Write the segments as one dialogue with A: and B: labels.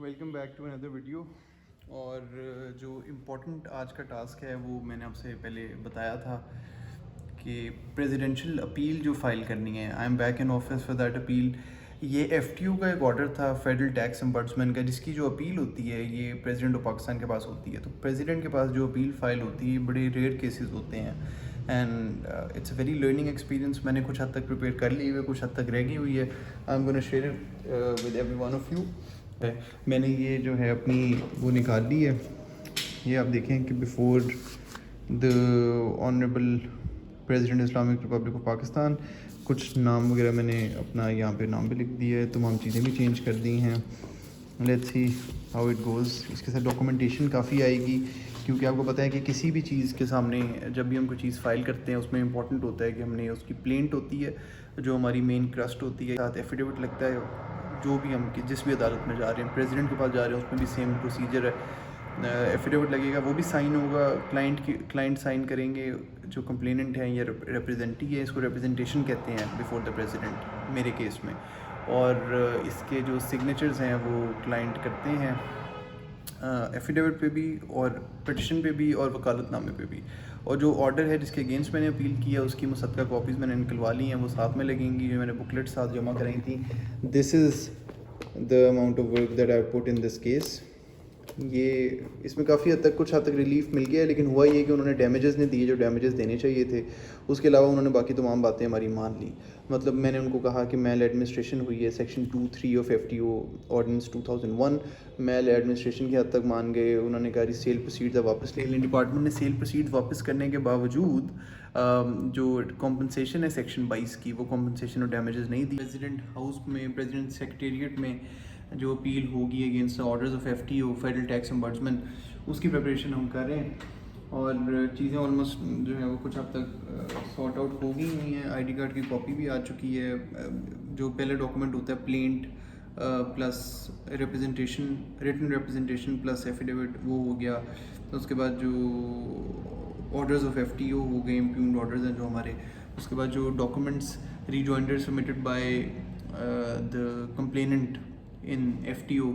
A: Welcome back to another video. और जो important आज का टास्क है वो मैंने आपसे पहले बताया था कि प्रेसिडेंशियल अपील जो फ़ाइल करनी है। I am back in office for that appeal. ये एफटीओ का एक ऑर्डर था फेडरल टैक्स एम्बर्ड्समैन का, जिसकी जो अपील होती है ये प्रेसिडेंट ऑफ पाकिस्तान के पास होती है। तो प्रेसिडेंट के पास जो अपील फ़ाइल होती है बड़े रेयर केसेस होते हैं and it's a very learning experience. मैंने कुछ हद तक प्रिपेयर कर ली हुई है, कुछ हद तक रह गई हुई है। I am gonna share it with every one of you. मैंने ये जो है अपनी वो निकाल ली है। ये आप देखें कि before the honourable president Islamic Republic of Pakistan, कुछ नाम वगैरह मैंने अपना यहाँ पे नाम भी लिख दिया है, तमाम चीज़ें भी चेंज कर दी हैं। Let's see how it goes. इसके साथ डॉक्यूमेंटेशन काफ़ी आएगी, क्योंकि आपको पता है कि किसी भी चीज़ के सामने जब भी हम कोई चीज़ फ़ाइल करते हैं उसमें इंपॉर्टेंट होता है कि हमने उसकी प्लेंट होती है जो हमारी मेन क्रस्ट होती है, साथ एफिडेविट लगता है। जो भी हम जिस भी अदालत में जा रहे हैं, प्रेसिडेंट के पास जा रहे हैं, उसमें भी सेम प्रोसीजर है। एफिडेविट लगेगा, वो भी साइन होगा, क्लाइंट साइन करेंगे, जो कंप्लेनेंट है या रिप्रेजेंटी है, इसको रिप्रेजेंटेशन कहते हैं बिफोर द प्रेसिडेंट मेरे केस में। और इसके जो सिग्नेचर्स हैं वो क्लाइंट करते हैं एफिडेविट पे भी और पिटिशन पे भी और वकालतनामे पे भी। और जो ऑर्डर है जिसके अगेंस्ट मैंने अपील किया उसकी मुसद्दका कॉपीज़ मैंने निकलवा ली हैं, वो साथ में लगेंगी जो मैंने बुकलेट साथ जमा कराई थी। This is the amount of work that I put in this case. ये इसमें काफ़ी हद तक कुछ हद तक रिलीफ मिल गया है, लेकिन हुआ ये कि उन्होंने डैमेजेस नहीं दिए जो डैमेजेस देने चाहिए थे। उसके अलावा उन्होंने बाकी तमाम बातें हमारी मान ली। मतलब मैंने उनको कहा कि मेल एडमिनिस्ट्रेशन हुई है, section 2(3) of FTO ordinance 2001, maladministration की हद तक मान गए। उन्होंने कहा सेल प्रोसीड्स वापस ले लें। डिपार्टमेंट ने सेल प्रोसीड्स वापस करने के बावजूद जो कॉम्पनसेशन है सेक्शन 22 की, वो कॉम्पनसेशन और डैमेजेस नहीं दी। प्रेसिडेंट हाउस में, प्रेसिडेंट सेक्रेटेरिएट में जो अपील होगी against orders of FTO federal tax ombudsman, उसकी प्रिपरेशन हम कर रहे हैं। और चीज़ें ऑलमोस्ट जो है वो कुछ हद तक सॉर्ट आउट हो गई हुई हैं। आईडी कार्ड की कॉपी भी आ चुकी है। जो पहले डॉक्यूमेंट होता है plaint plus representation, written representation plus affidavit, वो हो गया। तो उसके बाद जो ऑर्डर्स ऑफ एफटीओ हो गए, इम्प्यून्ड ऑर्डर्स हैं जो हमारे। उसके बाद जो documents rejoinder submitted by the complainant in FTO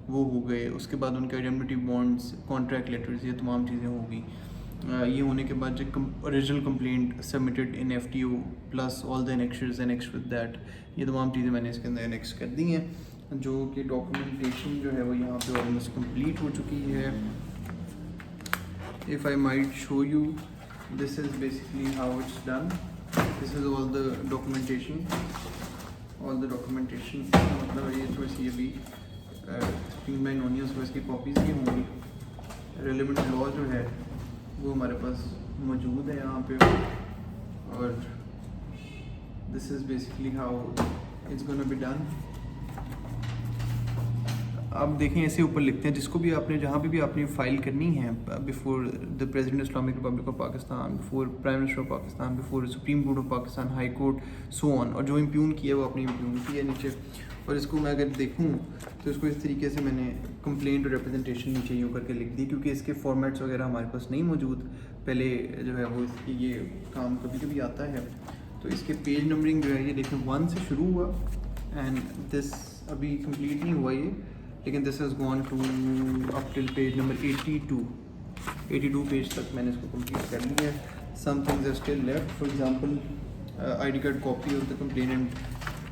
A: वो हो गए। उसके बाद उनके आइडेंटिटी बॉन्ड्स, कॉन्ट्रैक्ट लेटर्स, ये तमाम चीज़ें होगी। ये होने के बाद जो original complaint submitted in FTO plus all the annexures annex with that, ये तमाम चीज़ें मैंने इसके अंदर एनेक्स कर दी हैं। जो कि डॉक्यूमेंटेशन जो है वो यहाँ पे ऑलमोस्ट कंप्लीट हो चुकी है। If I might show you, this is basically how it's done. This is all the documentation, मतलब ये थोड़ी सी अभी स्ट्रीमलाइन होनी है, उसको इसकी कॉपीज़ भी होंगी। रेलिवेंट लॉ जो है वो हमारे पास मौजूद है यहाँ पे। और this is basically how it's gonna be done. आप देखें ऐसे ऊपर लिखते हैं, जिसको भी आपने जहाँ पे भी आपने फ़ाइल करनी है before the president Islamic Republic of Pakistan, before prime minister of Pakistan, before supreme court of Pakistan, high court, so on. और जो इम्प्यून किया है वो अपनी इम्प्यून की है नीचे। और इसको मैं अगर देखूँ तो इसको इस तरीके से मैंने कंप्लेंट और रिप्रेजेंटेशन नीचे यूँ करके लिख दी, क्योंकि इसके फॉर्मेट्स वगैरह हमारे पास नहीं मौजूद। पहले जो है वो इसकी ये काम कभी कभी आता है। तो इसके पेज नंबरिंग जो है ये देखें 1 से शुरू हुआ एंड दिस अभी कंप्लीट नहीं हुआ ये, लेकिन this has gone to up till page number 82 page तक मैंने इसको कंप्लीट कर लिया है। Some things are still left. For example ID card copy of the complainant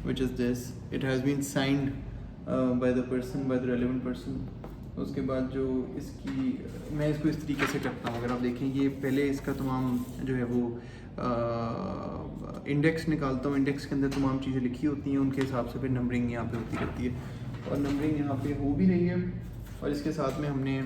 A: which is this, it has been signed by the person, by the relevant person. उसके बाद जो इसकी मैं इसको इस तरीके से करता हूँ। अगर आप देखें ये पहले इसका तमाम जो है वो इंडेक्स निकालता हूँ। इंडेक्स के अंदर तमाम चीज़ें लिखी होती हैं, उनके हिसाब से फिर नंबरिंग यहाँ पे होती रहती है। और नंबरिंग यहाँ पे हो भी रही है। और इसके साथ में हमने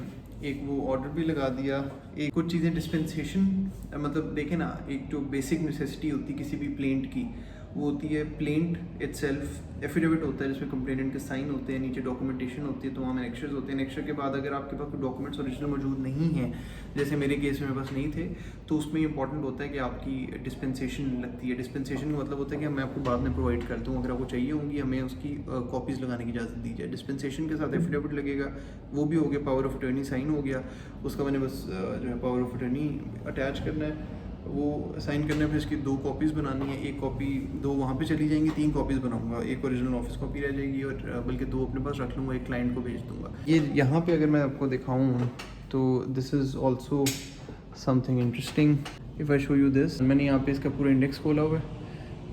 A: एक वो ऑर्डर भी लगा दिया। एक कुछ चीज़ें डिस्पेंसेशन, मतलब देखें ना, एक जो बेसिक नेसेसिटी होती है किसी भी प्लेंट की, वो होती है प्लेंट इटसेल्फ। एफिडेविट होता है जिसमें कंप्लेनेंट के साइन होते हैं, नीचे डॉक्यूमेंटेशन होती है, तमाम एनेक्शर्स होते हैं। एनेक्शर के बाद अगर आपके पास कोई डॉक्यूमेंट्स ओरिजिनल मौजूद नहीं हैं, जैसे मेरे केस में बस नहीं थे, तो उसमें इंपॉर्टेंट होता है कि आपकी डिस्पेंसेशन लगती है। डिस्पेंसेशन का मतलब होता है कि मैं आपको बाद में प्रोवाइड कर दूँ, अगर आपको चाहिए होंगी हमें उसकी कॉपीज़ लगाने की इजाज़त दी जाए। डिस्पेंसेशन के साथ एफिडेविट लगेगा, वो भी हो गया। पावर ऑफ अटर्नी साइन हो गया, उसका मैंने बस जो है पावर ऑफ अटर्नी अटैच करना है। वो साइन करने पे इसकी 2 कॉपीज़ बनानी है, एक कॉपी 2 वहाँ पे चली जाएंगी, 3 कॉपीज़ बनाऊंगा, एक ओरिजिनल ऑफिस कॉपी रह जाएगी और बल्कि 2 अपने पास रख लूँगा, एक क्लाइंट को भेज दूँगा। ये यहाँ पे अगर मैं आपको दिखाऊँ तो this is also something interesting. If I show you this, मैंने यहाँ पे इसका पूरा इंडेक्स खोला हुआ है,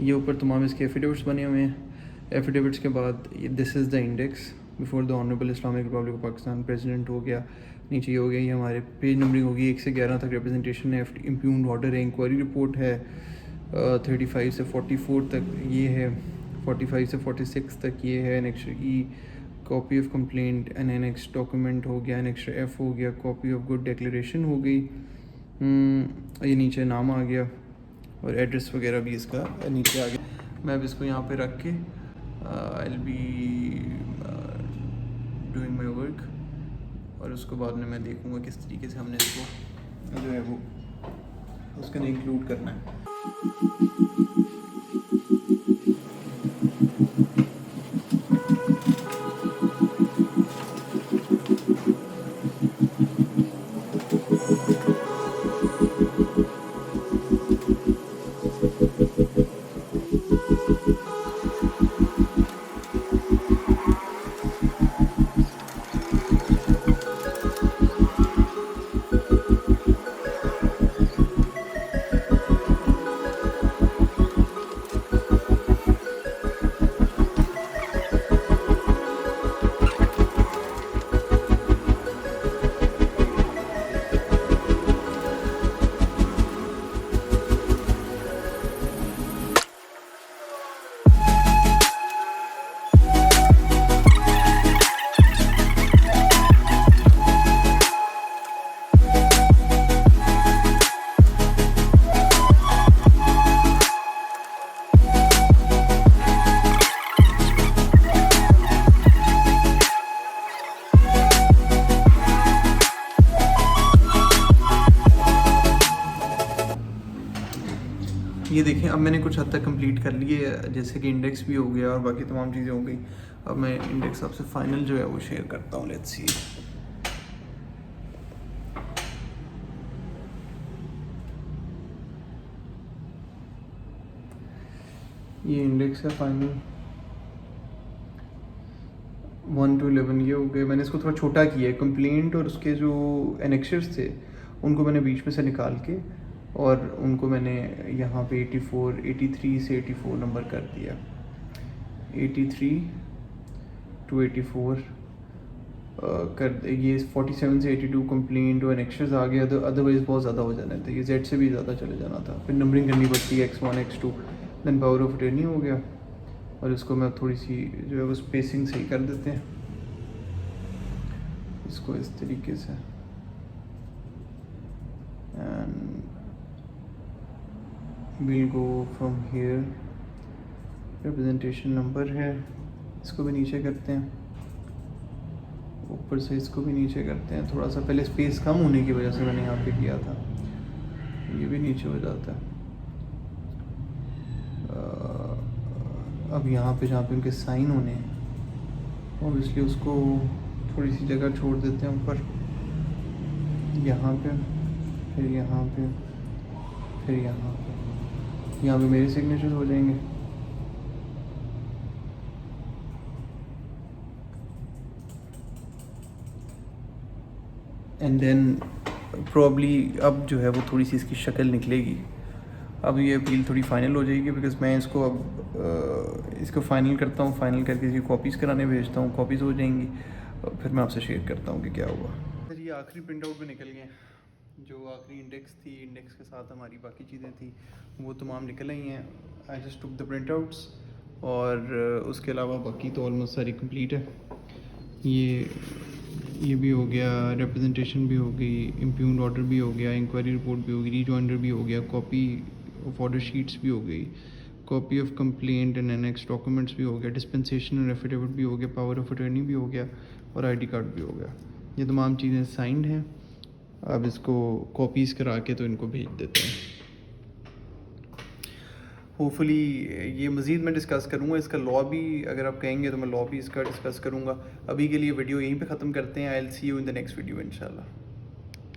A: ये ऊपर तमाम इसके एफिडेविट्स बने हुए हैं। एफिडेविट्स के बाद this is the index before the honourable Islamic Republic of Pakistan president हो गया, नीचे ये हो गया, ये हमारे पेज नंबरिंग होगी 1 से 11 तक, रिप्रेजेंटेशन है, इम्प्यून्ड ऑर्डर है, इंक्वायरी रिपोर्ट है 35 से 44 तक ये है, 45 से 46 तक ये है, annex E, copy of complaint, annex document हो गया, एनेक्स एफ हो गया, कॉपी ऑफ गुड डिक्लेरेशन हो गई, ये नीचे नाम आ गया और एड्रेस वगैरह भी इसका नीचे आ गया। मैं अब इसको यहाँ पे रख के I will be doing my work और उसके बाद में मैं देखूँगा किस तरीके से हमने इसको जो है वो उसके अंदर इंक्लूड करना है। ये देखें अब मैंने कुछ हद तक कंप्लीट कर लिए, जैसे कि इंडेक्स भी हो गया और बाकी तमाम चीज़ें हो गई। अब मैं इंडेक्स आपसे फाइनल जो है वो शेयर करता हूँ। लेट्स सी, ये इंडेक्स है फाइनल 1 to 11 ये हो गए। मैंने इसको थोड़ा छोटा किया है, कंप्लेंट और उसके जो एनेक्शर्स थे उनको मैंने बीच में से निकाल के और उनको मैंने यहाँ पे 83 से 84 नंबर कर दिया, 83 to 84 कर ये 47 से 82 कंप्लेंट और एनेक्शर्स आ गया। अदरवाइज़ बहुत ज़्यादा हो जाना था, ये जेड से भी ज़्यादा चले जाना था, फिर नंबरिंग करनी पड़ती है X1 X2, then power of attorney हो गया। और इसको मैं थोड़ी सी जो है वो स्पेसिंग सही कर देते हैं, इसको इस तरीके से, and will go from here. Representation number है, इसको भी नीचे करते हैं, ऊपर से इसको भी नीचे करते हैं। थोड़ा सा पहले स्पेस कम होने की वजह से मैंने यहाँ पे किया था, ये भी नीचे हो जाता है। अब यहाँ पे जहाँ पे उनके साइन होने हैं ऑब्वियसली उसको थोड़ी सी जगह छोड़ देते हैं ऊपर, यहाँ पे, फिर यहाँ पे, फिर यहाँ पे मेरे सिग्नेचर हो जाएंगे। एंड देन प्रॉब्ली अब जो है वो थोड़ी सी इसकी शक्ल निकलेगी। अब ये अपील थोड़ी फ़ाइनल हो जाएगी बिकॉज़ मैं इसको अब इसको फ़ाइनल करता हूँ, फ़ाइनल करके इसकी कॉपीज़ कराने भेजता हूँ, कॉपीज़ हो जाएंगी और फिर मैं आपसे शेयर करता हूँ कि क्या हुआ। फिर ये आखिरी प्रिंट आउट भी निकल गए, जो आखिरी इंडेक्स थी, इंडेक्स के साथ हमारी बाकी चीज़ें थी वो तमाम निकल आई हैं। I just took the print outs और उसके अलावा बाकी तो ऑलमोस्ट सारी कंप्लीट है। ये भी हो गया, रिप्रेजेंटेशन भी हो गई, इम्प्यून्ड ऑर्डर भी हो गया, इंक्वायरी रिपोर्ट भी हो गई, रीजॉइंडर भी हो गया, कॉपी ऑफ ऑर्डर शीट्स भी हो गई, copy of complaint and annex documents भी हो गया, डिस्पेंसेशन और एफिडेविट भी हो गया, पावर ऑफ अटर्नी भी हो गया और आईडी कार्ड भी हो गया। ये तमाम चीज़ें साइंड हैं। अब इसको कॉपीज़ करा के तो इनको भेज देते हैं। होपफुली ये मज़ीद मैं डिस्कस करूँगा, इसका लॉ भी अगर आप कहेंगे तो मैं लॉ भी इसका डिस्कस करूँगा। अभी के लिए वीडियो यहीं पे ख़त्म करते हैं। I will see you in the next video इंशाल्लाह।